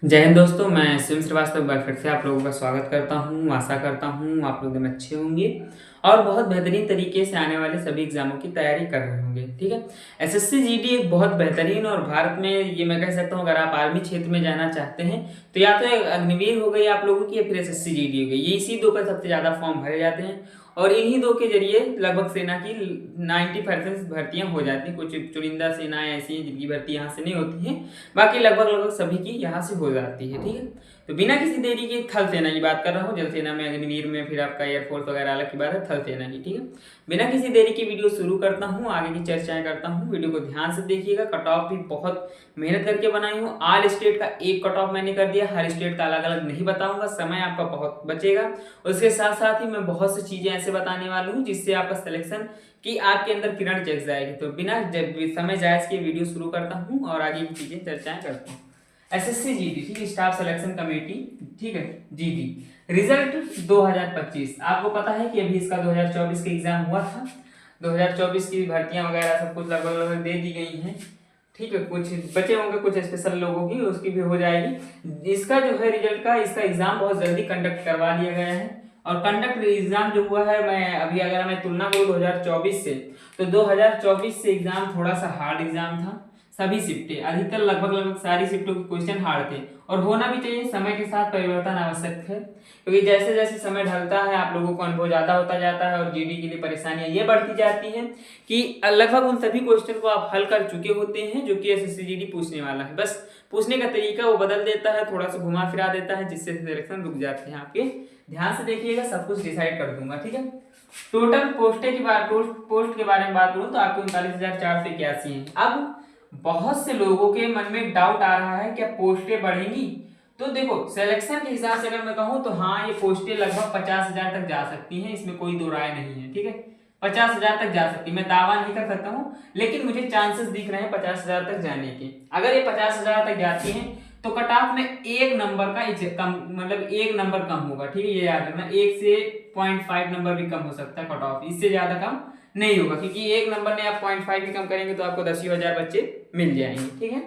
जय हिंद दोस्तों, मैं शिव श्रीवास्तव एक बार फिर से आप लोगों का स्वागत करता हूँ। आशा करता हूँ आप लोग एकदम अच्छे होंगे और बहुत बेहतरीन तरीके से आने वाले सभी एग्जामों की तैयारी कर रहे होंगे। ठीक है, एसएससी जीडी एक बहुत बेहतरीन और भारत में ये मैं कह सकता हूँ, अगर आप आर्मी क्षेत्र में जाना चाहते हैं तो या तो अग्निवीर हो गई आप लोगों की, या फिर एसएससी जीडी हो गई। ये इसी दो पर सबसे ज़्यादा फॉर्म भरे जाते हैं और इन्हीं दो के जरिए लगभग सेना की 90% भर्तियां हो जाती हैं। कुछ चुनिंदा सेनाएं ऐसी हैं जिनकी भर्ती यहाँ से नहीं होती हैं, बाकी लगभग लगभग सभी की यहाँ से हो जाती है। ठीक है, तो बिना किसी देरी के थल सेना की बात कर रहा हूँ। जल सेना में अग्निवीर में फिर आपका एयरफोर्स वगैरह अलग की बात है, थल सेना की। ठीक है, बिना किसी देरी की वीडियो शुरू करता हूँ, आगे की चर्चाएं करता हूँ। वीडियो को ध्यान से देखिएगा। कट ऑफ भी बहुत मेहनत करके बनाई हूँ। ऑल स्टेट का एक कट ऑफ मैंने कर दिया, हर स्टेट का अलग अलग नहीं बताऊंगा, समय आपका बहुत बचेगा। उसके साथ साथ ही मैं बहुत सी चीजें ऐसे बताने वाला हूँ जिससे आपका सिलेक्शन कि आपके अंदर किरण जग जाएगी। तो बिना समय जायज के वीडियो शुरू करता हूँ और आगे की चीजें चर्चाएं करता हूँ। एसएससी जीडी, ठीक है, स्टाफ सिलेक्शन कमेटी, ठीक है, जीडी रिजल्ट 2025। आपको पता है कि अभी इसका 2024 का एग्जाम हुआ था। 2024 की भर्तियां वगैरह सब कुछ लगभग लगभग दे दी गई हैं। ठीक है, कुछ बचे होंगे कुछ स्पेशल लोगों की, उसकी भी हो जाएगी। इसका जो है रिजल्ट का, इसका एग्जाम बहुत जल्दी कंडक्ट करवा लिया गया है। और कंडक्ट एग्जाम जो हुआ है, मैं अभी अगर मैं तुलना करूँ 2024 से, तो 2024 से एग्जाम थोड़ा सा हार्ड एग्जाम था। सभी शिफ्टें, अधिकतर लगभग लगभग सारी शिफ्टों के क्वेश्चन हार्ड थे और होना भी चाहिए। समय के साथ परिवर्तन आवश्यक है, क्योंकि जैसे जैसे समय ढलता है आप लोगों को अनुभव ज्यादा होता जाता है और जीडी के लिए परेशानियां ये बढ़ती जाती हैं कि लगभग उन सभी क्वेश्चन को आप हल कर चुके होते हैं जो कि एसएससी जीडी पूछने वाला है। बस पूछने का तरीका वो बदल देता है, थोड़ा सा घुमा फिरा देता है, जिससे सिलेक्शन रुक जाते हैं आपके। ध्यान से देखिएगा, सब कुछ डिसाइड कर दूंगा। ठीक है, टोटल पोस्ट के बारे में बात करूं तो आपको 39,481 है। अब बहुत से लोगों के मन में डाउट आ रहा है क्या पोस्टें बढ़ेंगी? तो देखो, सिलेक्शन के हिसाब से अगर मैं कहूं तो हाँ, ये पोस्टें लगभग 50,000 तक जा सकती हैं, इसमें कोई दो राय नहीं है। ठीक है, 50,000 तक जा सकती है, मैं दावा नहीं कर सकता हूँ, लेकिन मुझे चांसेस दिख रहे हैं 50,000 तक जाने के। अगर ये 50,000 तक जाती हैं तो कट ऑफ में एक नंबर का कम, मतलब एक नंबर कम होगा। ठीक है, ये याद रखना, 1 से 0.5 नंबर भी कम हो सकता है कट ऑफ, इससे ज्यादा कम नहीं होगा, क्योंकि एक नंबर ने आप 0.5 भी कम करेंगे तो आपको 10,000 बच्चे मिल जाएंगे। ठीक है,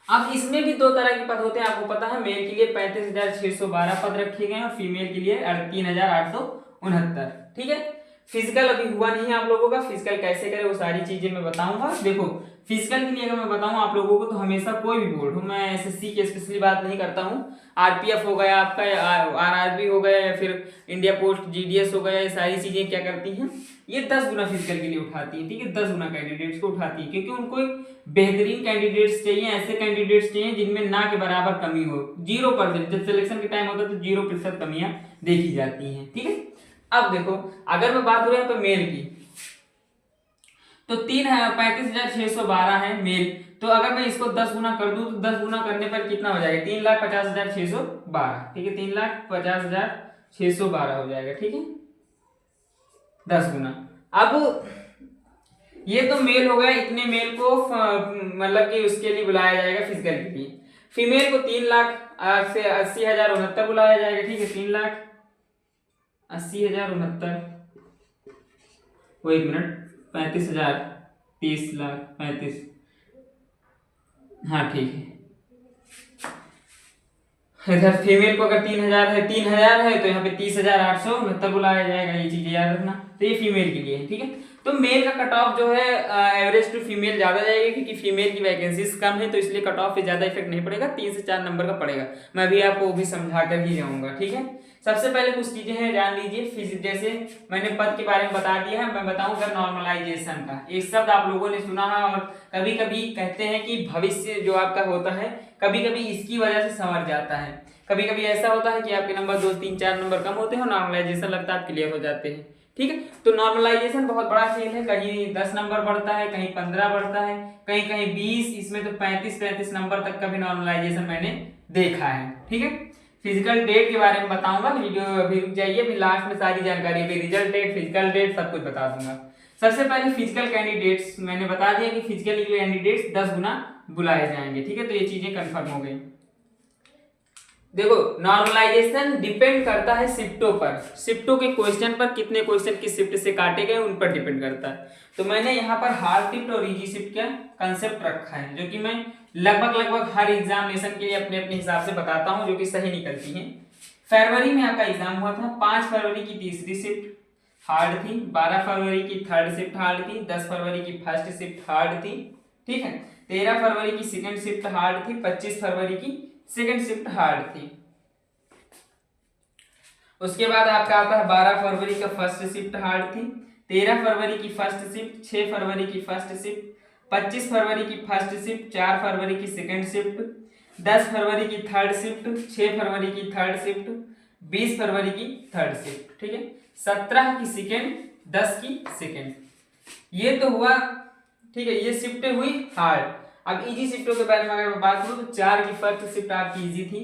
अब इसमें भी दो तरह के पद होते हैं, आपको पता है। मेल के लिए 35,612 पद रखे गए हैं और फीमेल के लिए 3,869। ठीक है, फिजिकल अभी हुआ नहीं है आप लोगों का। फिजिकल कैसे करें वो सारी चीजें मैं बताऊंगा। देखो, फिजिकल के लिए अगर मैं बताऊं आप लोगों को तो हमेशा कोई भी बोर्ड हो, मैं एसएससी की स्पेशली बात नहीं करता हूं, आरपीएफ हो गया आपका, आरआरबी हो गया, या फिर इंडिया पोस्ट जीडीएस हो गया, ये सारी चीजें क्या करती हैं, ये 10 गुना फिजिकल के लिए उठाती है। ठीक है, 10 गुना कैंडिडेट्स को उठाती है, क्योंकि उनको एक बेहतरीन कैंडिडेट्स चाहिए, ऐसे कैंडिडेट्स चाहिए जिनमें ना के बराबर कमी हो। 0%, जब सिलेक्शन के टाइम होता है तो 0% कमियां देखी जाती हैं। ठीक है, अब देखो, अगर मैं बात करूं यहाँ पे मेल की, तो 35,612 है मेल। तो अगर मैं इसको 10 गुना कर दूं तो 10 गुना करने पर कितना हो जाएगा, 3,50,612। ठीक है, 3,50,612 हो जाएगा। ठीक है, 10 गुना। अब ये तो मेल हो गया, इतने मेल को मतलब कि उसके लिए बुलाया जाएगा फिजिकल के लिए। फीमेल को 3,80,069 बुलाया जाएगा। ठीक है, 3,80,069, वो 1 मिनट, 35,000, 30,35,000, हाँ ठीक है। इधर फीमेल को अगर 3,000 है तो यहाँ पे 30,869 बुलाया जाएगा, ये चीजें याद रखना। तो ये फीमेल के लिए है। ठीक है, तो मेल का कट ऑफ जो है एवरेज टू फीमेल ज्यादा जाएगा, क्योंकि फीमेल की वैकेंसीज कम है, तो इसलिए कट ऑफ पे ज्यादा इफेक्ट नहीं पड़ेगा, 3 से 4 नंबर का पड़ेगा। मैं भी आपको वो भी समझा कर ही जाऊंगा। ठीक है, सबसे पहले कुछ चीजें हैं जान लीजिए। जैसे मैंने पद के बारे में बता दिया है, मैं बताऊंगा नॉर्मलाइजेशन का। एक शब्द आप लोगों ने सुना है और कभी कभी कहते हैं कि भविष्य जो आपका होता है, कभी कभी इसकी वजह से संवर जाता है। कभी कभी ऐसा होता है कि आपके नंबर 2, 3, 4 नंबर कम होते हैं और नॉर्मलाइजेशन लगता है आप क्लियर हो जाते हैं। ठीक है, तो नॉर्मलाइजेशन बहुत बड़ा खेल है, कहीं 10 नंबर बढ़ता है, कहीं 15 बढ़ता है, कहीं कहीं 20, इसमें तो 35 नंबर तक का भी नॉर्मलाइजेशन मैंने देखा है। ठीक है, फिजिकल डेट के बारे में बताऊंगा, वीडियो अभी रुक जाइए, अभी लास्ट में सारी जानकारी, अभी रिजल्ट डेट, फिजिकल डेट सब कुछ बता दूंगा। सबसे पहले फिजिकल कैंडिडेट्स, मैंने बता दिया कि फिजिकल कैंडिडेट्स 10 गुना बुलाए जाएंगे। ठीक है, तो ये चीजें कंफर्म हो गई। देखो, नॉर्मलाइजेशन डिपेंड करता है शिफ्टों पर, शिफ्टों के क्वेश्चन पर, कितने क्वेश्चन किस शिफ्ट से काटे गए उन पर डिपेंड करता है। तो मैंने यहाँ पर हार्ड शिफ्ट और इजी शिफ्ट का कंसेप्ट रखा है, जो कि मैं लगभग हर एग्जामिनेशन के लिए अपने अपने हिसाब से बताता हूँ जो कि सही निकलती हैं। फरवरी में आपका एग्जाम हुआ था, 5 फरवरी की तीसरी शिफ्ट हार्ड थी, 12 फरवरी की थर्ड शिफ्ट हार्ड थी, 10 फरवरी की फर्स्ट शिफ्ट हार्ड थी, ठीक है, 13 फरवरी की सेकंड शिफ्ट हार्ड थी, 25 फरवरी की सेकंड शिफ्ट हार्ड थी। उसके बाद आपका आता है 12 फरवरी का फर्स्ट शिफ्ट हार्ड थी, 13 फरवरी की फर्स्ट शिफ्ट, 6 फरवरी की फर्स्ट शिफ्ट, 25 फरवरी की फर्स्ट शिफ्ट, 4 फरवरी की सेकंड शिफ्ट, 10 फरवरी की थर्ड शिफ्ट, 6 फरवरी की थर्ड शिफ्ट, 20 फरवरी की थर्ड शिफ्ट, ठीक है, 17 की सेकंड, 10 की सेकंड। ये तो हुआ, ठीक है, ये शिफ्टें हुई हार्ड। अब इजी शिफ्टों के बारे में अगर मैं बात करूं तो 4 की फर्स्ट शिफ्ट आपकी इजी थी,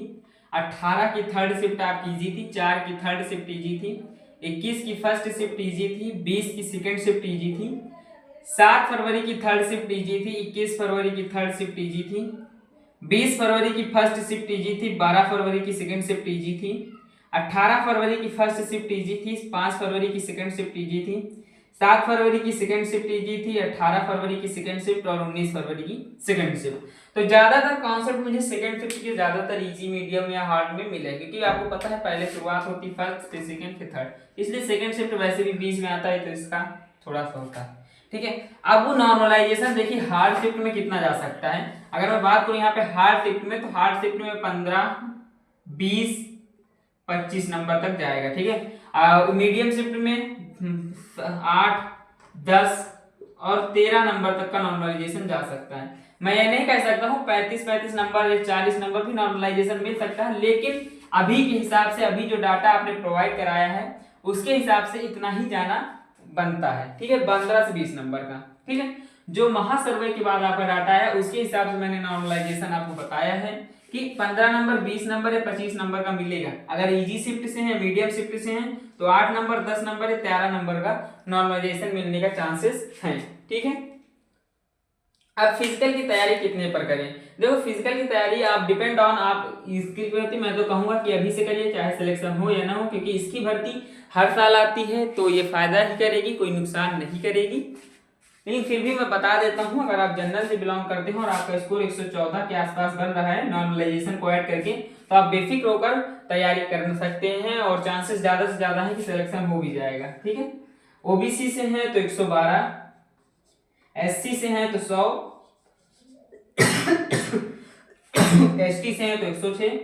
18 की थर्ड शिफ्ट आपकी इजी थी, 4 की थर्ड शिफ्ट इजी थी, 21 की फर्स्ट शिफ्ट इजी थी, 20 की सेकंड शिफ्ट इजी थी, 7 फरवरी की थर्ड शिफ्ट इजी थी, 21 फरवरी की थर्ड शिफ्ट इजी थी, 20 फरवरी की फर्स्ट शिफ्ट इजी थी, 12 फरवरी की सेकंड शिफ्ट इजी थी, 18 फरवरी की फर्स्ट शिफ्ट इजी थी, 5 फरवरी की सेकंड शिफ्ट इजी थी, 7 फरवरी की सेकंड शिफ्ट इजी थी, 18 फरवरी की सेकंड शिफ्ट और 19 फरवरी की सेकंड शिफ्ट। तो ज्यादातर कॉन्सेप्ट मुझे सेकंड शिफ्ट के ज्यादातर इजी, मीडियम या हार्ड में मिले, क्योंकि आपको पता है पहले शुरुआत होती फर्स्ट, फिर सेकंड, फिर थर्ड, इसलिए सेकंड शिफ्ट वैसे भी बीच में आता है तो इसका थोड़ा सा होता है, ठीक है। अब वो नॉर्मलाइजेशन देखिए हार्ड शिफ्ट में कितना जा सकता है। अगर मैं बात करूं यहाँ पे हार्ड शिफ्ट में, तो हार्ड शिफ्ट में 15, 20, 25 नंबर तक जाएगा, ठीक है। मीडियम शिफ्ट में 8, 10 और 13 नंबर तक का नॉर्मलाइजेशन जा सकता है। मैं ये नहीं कह सकता हूँ 35 नंबर या 40 नंबर भी नॉर्मलाइजेशन मिल सकता है, लेकिन अभी के हिसाब से, अभी जो डाटा आपने प्रोवाइड कराया है उसके हिसाब से इतना ही जाना बनता है, ठीक है, 15 से 20 नंबर का, ठीक है। जो महासर्वे के बाद आपका डाटा है उसके हिसाब से मैंने नॉर्मलाइजेशन आपको बताया है कि 15 नंबर, 20 नंबर या 25 नंबर का मिलेगा। अगर इजी शिफ्ट से है, मीडियम शिफ्ट से है तो 8 नंबर, 10 नंबर या 13 नंबर का नॉर्मलाइजेशन मिलने का चांसेस हैं, ठीक है। अब फिजिकल की तैयारी कितने पर करें? देखो फिजिकल की तैयारी आप डिपेंड ऑन आप इसकी भर्ती, मैं तो कहूंगा कि अभी से करिए, चाहे सिलेक्शन हो या ना हो, क्योंकि इसकी भर्ती हर साल आती है तो ये फायदा ही करेगी, कोई नुकसान नहीं करेगी। लेकिन फिर भी मैं बता देता हूं, अगर आप जनरल से बिलोंग करते हो और आपका स्कोर 114 के आसपास बन रहा है नॉर्मलाइजेशन को ऐड करके, तो आप बेफिक्र होकर तैयारी कर सकते हैं और चांसेस ज्यादा से ज्यादा है कि सिलेक्शन हो भी जाएगा, ठीक है। ओबीसी से है तो 112, एससी से है तो 100, एसटी से है तो 106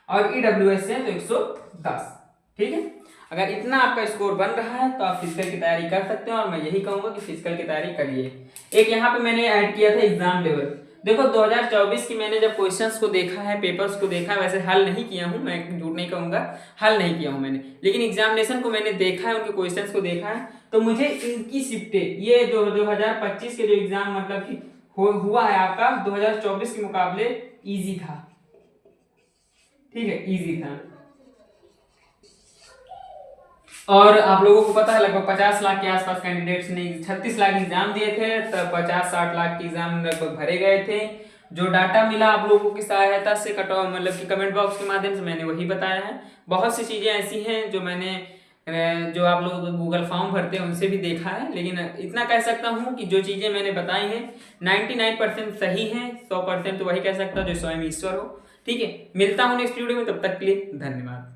और ईडब्ल्यूएस से है तो 110, ठीक है। अगर इतना आपका स्कोर बन रहा है तो आप फिजिकल की तैयारी कर सकते हैं और मैं यही कहूंगा कि फिजिकल की तैयारी करिए। एक यहाँ पे मैंने ऐड किया था एग्जाम लेवल। देखो 2024 की मैंने जब क्वेश्चंस को देखा है, पेपर्स को देखा है, वैसे हल नहीं किया हूं, मैं झूठ नहीं कहूंगा, हल नहीं किया हूं मैंने, लेकिन एग्जामिनेशन को मैंने देखा है, उनके क्वेश्चंस को देखा है, तो मुझे इनकी शिफ्टें, ये जो 2025 के जो एग्जाम मतलब कि हुआ है आपका 2024 के मुकाबले इजी था, ठीक है, इजी था। और आप लोगों को पता है लगभग 50 लाख के आसपास कैंडिडेट्स ने 36 लाख एग्जाम दिए थे, तब 50-60 लाख के एग्जाम लगभग भरे गए थे। जो डाटा मिला आप लोगों की सहायता से कट ऑफ मतलब कि कमेंट बॉक्स के माध्यम से मैंने वही बताया है। बहुत सी चीजें ऐसी हैं जो मैंने जो आप लोग गूगल फॉर्म भरते हैं उनसे भी देखा है, लेकिन इतना कह सकता हूँ कि जो चीजें मैंने बताई हैं 99% सही हैं, 100% तो वही कह सकता हूँ जो स्वयं ईश्वर हो, ठीक है। मिलता हूँ नेक्स्ट वीडियो में, तब तक के लिए धन्यवाद।